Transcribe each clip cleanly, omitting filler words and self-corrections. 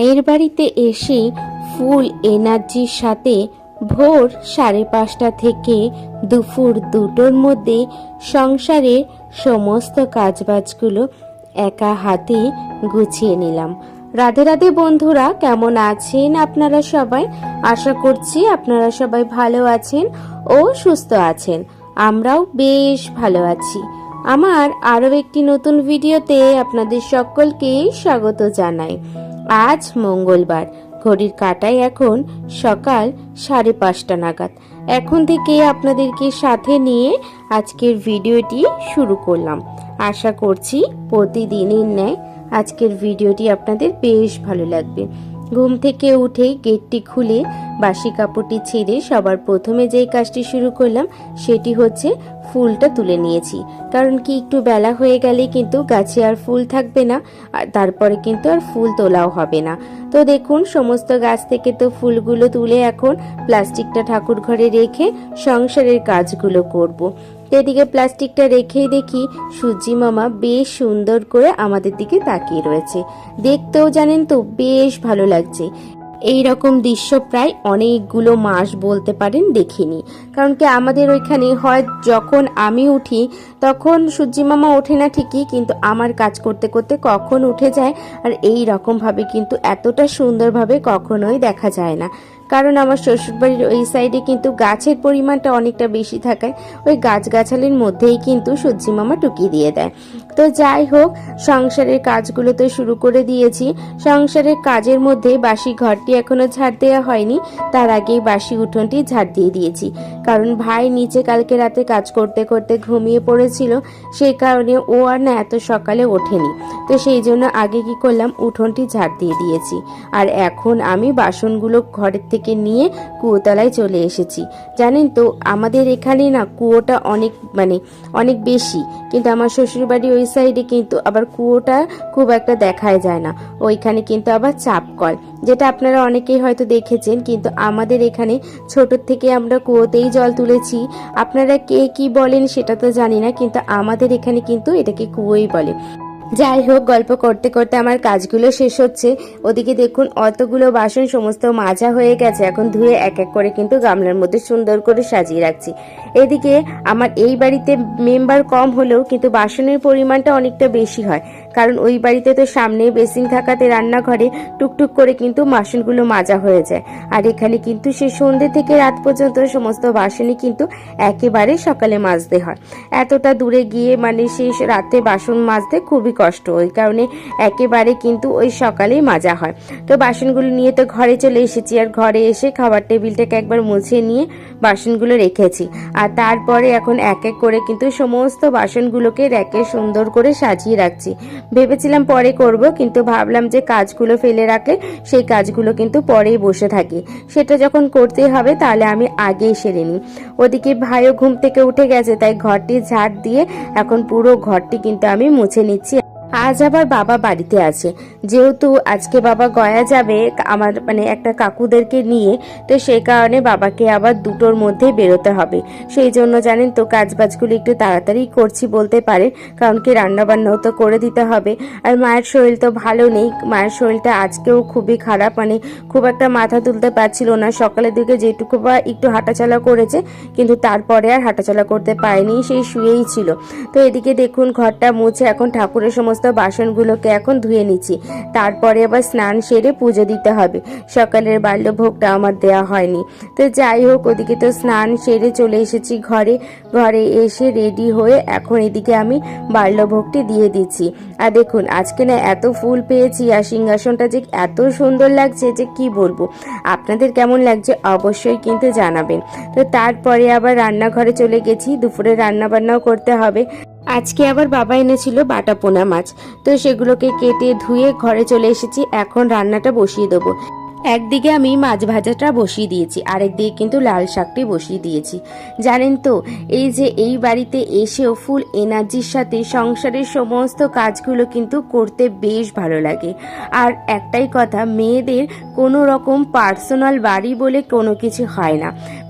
মেয়ের বাড়িতে এসে ফুল এনার্জির সাথে ভোর 5:30 থেকে দুপুর 2টোর মধ্যে সংসারের সমস্ত কাজবাজগুলো একা হাতে গুছিয়ে নিলাম। রাধে রাধে বন্ধুরা, কেমন আছেন আপনারা সবাই? আশা করছি আপনারা সবাই ভালো আছেন ও সুস্থ আছেন। আমরাও বেশ ভালো আছি। আমার আরও একটি নতুন ভিডিওতে আপনাদের সকলকে স্বাগত জানাই। আজ মঙ্গলবার, ঘড়ির কাঁটায় এখন সকাল 5:30 নাগাদ। এখন থেকে আপনাদেরকে সাথে নিয়ে আজকের ভিডিওটি শুরু করলাম। আশা করছি প্রতিদিনের ন্যায় আজকের ভিডিওটি আপনাদের বেশ ভালো লাগবে। ঘুম থেকে উঠেই গেটটি খুলে বাসি কাপড়টি ছেড়ে সবার প্রথমে যেই কাজটি শুরু করলাম সেটি হচ্ছে ফুলটা তুলে নিয়েছি। কারণ কি, একটু বেলা হয়ে গেলে কিন্তু গাছে আর ফুল থাকবে না, আর তারপরে কিন্তু আর ফুল তোলাও হবে না। তো দেখুন, সমস্ত গাছ থেকে তো ফুলগুলো তুলে এখন প্লাস্টিকটা ঠাকুর ঘরে রেখে সংসারের কাজগুলো করব। এদিকে প্লাস্টিকটা রেখেই দেখি সূর্যি মামা বেশ সুন্দর করে আমাদের দিকে তাকিয়ে রয়েছে। দেখতেও জানেন তো বেশ ভালো লাগছে। এই রকম দৃশ্য প্রায় অনেকগুলো মাস বলতে পারেন দেখিনি। কারণ কি, আমাদের ওইখানে হয় যখন আমি উঠি তখন সূর্যি মামা ওঠে না ঠিকই, কিন্তু আমার কাজ করতে করতে কখন উঠে যায়। আর এই রকম ভাবে কিন্তু এতটা সুন্দরভাবে কখনোই দেখা যায় না। কারণ আমার শ্বশুরবাড়ির ওই সাইডে কিন্তু গাছের পরিমাণটা অনেকটা বেশি থাকায় ওই গাছগাছালির মধ্যেই কিন্তু সূর্যি মামা টুকি দিয়ে দেয়। তো যাই হোক, সংসারের কাজগুলো তো শুরু করে দিয়েছি। সংসারের কাজের মধ্যে বাসি ঘরটি এখনো ঝাড় দেওয়া হয়নি, তার আগেই বাসি উঠোনটি ঝাড় দিয়ে দিয়েছি। কারণ ভাই নিচে কালকে রাতে কাজ করতে করতে ঘুমিয়ে পড়েছিল, সেই কারণে ও আর না এত সকালে ওঠেনি। তো সেই জন্য আগে কি করলাম, উঠোনটি ঝাড় দিয়ে দিয়েছি। আর এখন আমি বাসনগুলো ঘরের থেকে নিয়ে কুয়োতলায় চলে এসেছি। জানেন তো, আমাদের এখানে না কুয়োটা অনেক বেশি, কিন্তু আমার শ্বশুরবাড়ি ওই সাইডে কিন্তু আবার কুয়োটা খুব একটা দেখাই যায় না। ওইখানে কিন্তু আবার চাপ কল, যেটা আপনারা অনেকেই হয়তো দেখেছেন। কিন্তু আমাদের এখানে ছোট থেকে আমরা কুয়োতেই জল তুলেছি। আপনারা কে কি বলেন সেটা তো জানি না, কিন্তু আমাদের এখানে কিন্তু এটাকে কুয়োই বলে। যাই হোক, গল্প করতে করতে আমার কাজগুলো শেষ হচ্ছে। ওদিকে দেখুন, অতগুলো বাসন সমস্ত মাজা হয়ে গেছে। এখন ধুয়ে এক এক করে কিন্তু গামলার মধ্যে সুন্দর করে সাজিয়ে রাখছি। এদিকে আমার এই বাড়িতে মেম্বার কম হলেও কিন্তু বাসনের পরিমাণটা অনেকটা বেশি হয়। কারণ ওই বাড়িতে তো সামনে বেসিন থাকাতে রান্নাঘরে টুকটুক করে কিন্তু বাসনগুলো মাজা হয়ে যায়। আর এখানে কিন্তু সে সন্ধ্যে থেকে রাত পর্যন্ত সমস্ত বাসনই কিন্তু একেবারে সকালে মাজতে হয়। এতটা দূরে গিয়ে সেই রাতে বাসন মাজতে খুবই কষ্ট, ওই কারণে একেবারে কিন্তু ওই সকালেই মাজা হয়। তো বাসনগুলো নিয়ে তো ঘরে চলে এসেছি। আর ঘরে এসে খাবার টেবিলটাকে একবার মুছে নিয়ে বাসনগুলো রেখেছি। আর তারপরে এখন এক এক করে কিন্তু সমস্ত বাসনগুলোকে র্যাকে সুন্দর করে সাজিয়ে রাখছি। ভেবেছিলাম পরে করব, কিন্তু ভাবলাম যে কাজগুলো ফেলে রাখলে সেই কাজগুলো কিন্তু পরেই বসে থাকি, সেটা যখন করতে হবে তাহলে আমি আগেই সেরে নিই। ওদিকে ভাইও ঘুম থেকে উঠে গেছে, তাই ঘরটি ঝাড় দিয়ে এখন পুরো ঘরটি কিন্তু আমি মুছে নিচ্ছি। আজ আবার বাবা বাড়িতে আছে, যেহেতু আজকে বাবা গয়া যাবে আমার একটা কাকুদেরকে নিয়ে, তো সেই কারণে বাবাকে আবার 2টোর মধ্যে বেরোতে হবে। সেই জন্য জানেন তো, কাজবাজগুলো একটু তাড়াতাড়ি করছি বলতে পারে, কারণ কি রান্নাবান্নাও তো করে দিতে হবে। আর মায়ের শরীর তো ভালো নেই, মায়ের শরীরটা আজকেও খুবই খারাপ, খুব একটা মাথা তুলতে পারছিল না। সকালের দিকে যেটুকু বা একটু হাঁটাচলা করেছে, কিন্তু তারপরে আর হাঁটাচলা করতে পারেনি, সেই শুয়েই ছিল। তো এদিকে দেখুন, ঘরটা মুছে এখন ঠাকুরের সমস্ত বাসনগুলোকে এখন ধুয়ে নিচ্ছি। তারপরে আবার স্নান সেরে পুজো দিতে হবে। সকালের বাল্যভোগটা আমার দেয়া হয়নি। তো যাই হোক, ওদিকে তো স্নান সেরে চলে এসেছি ঘরে এসে রেডি হয়ে এখন এদিকে আমি বাল্যভোগটি দিয়ে দিচ্ছি। আর দেখুন, আজকে না এত ফুল পেয়েছি, আর সিংহাসনটা যে এত সুন্দর লাগছে যে কি বলবো। আপনাদের কেমন লাগছে অবশ্যই কিন্তু জানাবেন। তো তারপরে আবার রান্নাঘরে চলে গেছি, দুপুরে রান্না বান্নাও করতে হবে। আজকে আবার বাবা এনেছিল বাটা পোনা মাছ, তো সেগুলোকে কেটে ধুয়ে ঘরে চলে এসেছি। এখন রান্নাটা বসিয়ে দেবো। একদিকে আমি মাছ ভাজাটা বসিয়ে দিয়েছি, আরেকদিকে কিন্তু লাল শাকটি বসিয়ে দিয়েছি। জানেন তো, এই যে এই বাড়িতে এসেও ফুল এনার্জির সাথে সংসারের সমস্ত কাজগুলো কিন্তু করতে বেশ ভালো লাগে। আর একটাই কথা, মেয়েদের কোনো রকম পার্সোনাল বাড়ি বলে কোনো কিছু হয় না।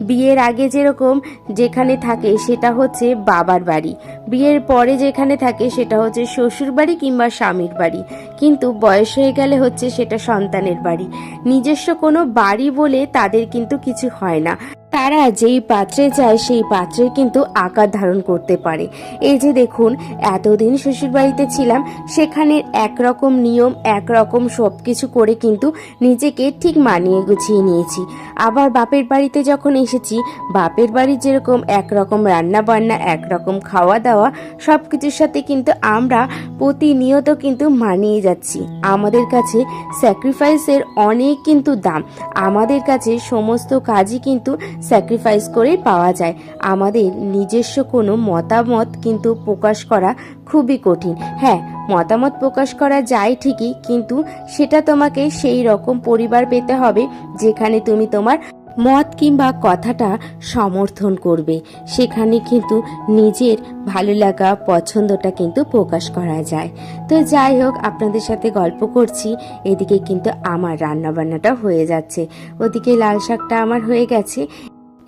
বিয়ের আগে যেরকম যেখানে থাকে সেটা হচ্ছে বাবার বাড়ি, বিয়ের পরে যেখানে থাকে সেটা হচ্ছে শ্বশুর বাড়ি কিংবা স্বামীর বাড়ি, কিন্তু বয়স হয়ে গেলে হচ্ছে সেটা সন্তানের বাড়ি। নিজস্ব কোনো বাড়ি বলে তাদের কিন্তু কিছু হয় না। তারা যেই পাত্রে যায় সেই পাত্রে কিন্তু আকার ধারণ করতে পারে। এই যে দেখুন, এতদিন শ্বশুর বাড়িতে ছিলাম, সেখানে একরকম নিয়ম একরকম সব কিছু করে কিন্তু নিজেকে ঠিক মানিয়ে গুছিয়ে নিয়েছি। আবার বাপের বাড়িতে যখন এসেছি, বাপের বাড়ির যেরকম একরকম রান্না বান্না, একরকম খাওয়া দাওয়া, সব কিছুর সাথে কিন্তু আমরা প্রতিনিয়ত কিন্তু মানিয়ে যাচ্ছি। আমাদের কাছে স্যাক্রিফাইসের অনেক কিন্তু দাম। আমাদের কাছে সমস্ত কাজই কিন্তু স্যাক্রিফাইস করে পাওয়া যায়। আমাদের নিজস্ব কোনো মতামত কিন্তু প্রকাশ করা খুবই কঠিন। হ্যাঁ, মতামত প্রকাশ করা যায় ঠিকই, কিন্তু সেটা তোমাকে সেই রকম পরিবার পেতে হবে যেখানে তুমি তোমার মত কিংবা কথাটা সমর্থন করবে। সেখানে কিন্তু নিজের ভালো লাগা পছন্দটা কিন্তু প্রকাশ করা যায়। তো যাই হোক, আপনাদের সাথে গল্প করছি, এদিকে কিন্তু আমার রান্নাবান্নাটা হয়ে যাচ্ছে। ওদিকে লাল শাকটা আমার হয়ে গেছে,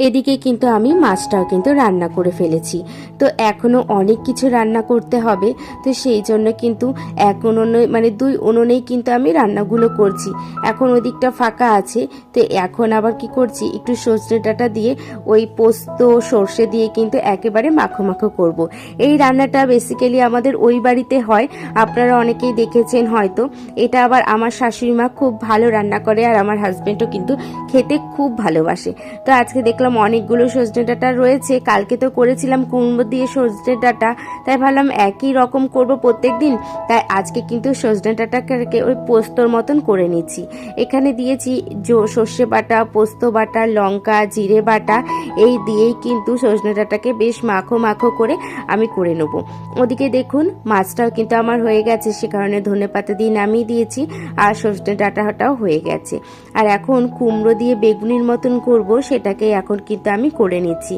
এদিকে কিন্তু আমি মাছটাও কিন্তু রান্না করে ফেলেছি। তো এখনো অনেক কিছু রান্না করতে হবে, তো সেই জন্য কিন্তু এক উনুনে মানে 2 উনুনেই কিন্তু আমি রান্নাগুলো করছি। এখন ওদিকটা ফাঁকা আছে, তো এখন আবার কি করছি, একটু সর্ষে ডাঁটা দিয়ে ওই পোস্ত সর্ষে দিয়ে কিন্তু একেবারে মাখো মাখো করব। এই রান্নাটা বেসিক্যালি আমাদের ওই বাড়িতে হয়, আপনারা অনেকেই দেখেছেন হয়তো। এটা আবার আমার শাশুড়ি মা খুব ভালো রান্না করে, আর আমার হাজবেন্ডও কিন্তু খেতে খুব ভালোবাসে। তো আজকে দেখলাম অনেকগুলো সজনে ডাঁটা রয়েছে, কালকে তো করেছিলাম কুমড়ো দিয়ে সজনে ডাঁটা, তাই ভাবলাম একই রকম করব প্রত্যেক দিন, তাই আজকে কিন্তু সজনে ডাঁটাকে ওই পোস্তর মতন করে নিচ্ছি। এখানে দিয়েছি সর্ষে বাটা, পোস্ত বাটা, লঙ্কা, জিরে বাটা, এই দিয়েই কিন্তু সজনে ডাঁটাকে বেশ মাখো মাখো করে আমি করে নেব। ওদিকে দেখুন মাছটাও কিন্তু আমার হয়ে গেছে, সে কারণে ধনেপাতা দিয়ে নামিয়ে দিয়েছি, আর সজনে ডাঁটাটাও হয়ে গেছে। আর এখন কুমড়ো দিয়ে বেগুনির মতন করব, সেটাকে এখন কিন্তু আমি করে নিচ্ছি।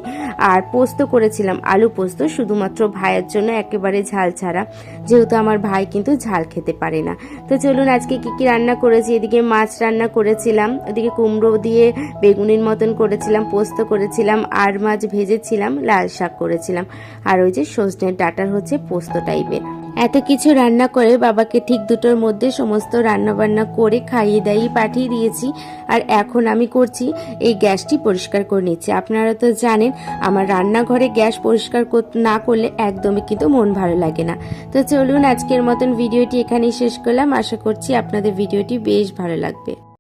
আর পোস্ত করেছিলাম, আলু পোস্ত, শুধুমাত্র ভাইয়ের জন্য, একেবারে ঝাল ছাড়া, যেহেতু আমার ভাই কিন্তু ঝাল খেতে পারে না। তো চলুন আজকে কি কি রান্না করেছি। এদিকে মাছ রান্না করেছিলাম, ওদিকে কুমড়ো দিয়ে বেগুনির মতন করেছিলাম, পোস্ত করেছিলাম, আর মাছ ভেজেছিলাম, লাল শাক করেছিলাম, আর ওই যে সজনের ডাঁটার হচ্ছে পোস্ত টাইপের। এত কিছু রান্না করে বাবাকে ঠিক 2টোর মধ্যে সমস্ত রান্না বান্না করে খাইয়ে দাইয়ে পাঠিয়ে দিয়েছি। আর এখন আমি করছি এই গ্যাসটি পরিষ্কার করে নিচ্ছি। আপনারা তো জানেন আমার রান্নাঘরে গ্যাস পরিষ্কার না করলে একদমই কিন্তু মন ভালো লাগে না। তো চলুন আজকের মতন ভিডিওটি এখানেই শেষ করলাম। আশা করছি আপনাদের ভিডিওটি বেশ ভালো লাগবে।